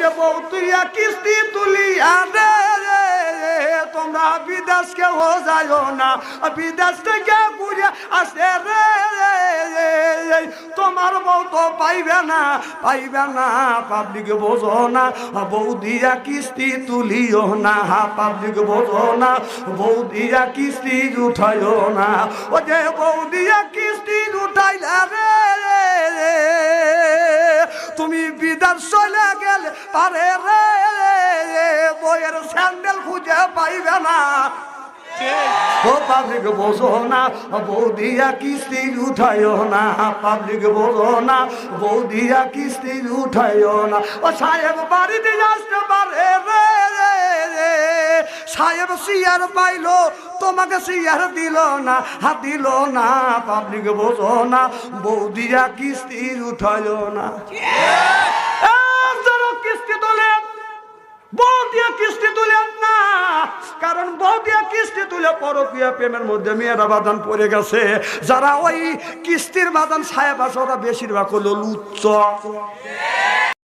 যে বউ তুইয়া কিস্তি তুলিয়া দে, তোমরা বিদেশ কেউ যাইও না, বিদেশ থেকে ঘুরে আসে রে, তোমার বউ তো পাইবে না, পাইবে না, পাবলিক বোঝো না, বউ দিয়া কিস্তি তুলিও না, পাবলিক বোঝো না, বউ দিয়া কিস্তি উঠাইও না। ও যে বউ দিয়া কিস্তি উঠাইলা রে, তুমি বিদেশ চলে গেলে পারে রে, বইয়ের স্যান্ডেল খুঁজে পাইবে না। ও পাবলিক বোঝো না, বউ দিয়া কিস্তি উঠাইও না, পাবলিক বোঝো না, বউ দিয়া কিস্তি উঠাইও না। ও সাহেব বাড়িতে আসতে পারে রে, সাহেব সিয়ার পাইলো, তোমাকে সিয়ার দিল না, দিল না, পাবলিক বোঝো না, বউ দিয়া কিস্তি উঠাইও না। কিস্তি তোলেন, বউ দিয়া কিস্তি তুলেন না, কারণ বউ দিয়া কিস্তি তুলে পরকীয়া প্রেমের মধ্যে মেয়েরা বাদান পড়ে গেছে। যারা ওই কিস্তির বাদান সাহেব আছে ওরা বেশিরভাগ হলো লুচ্চ।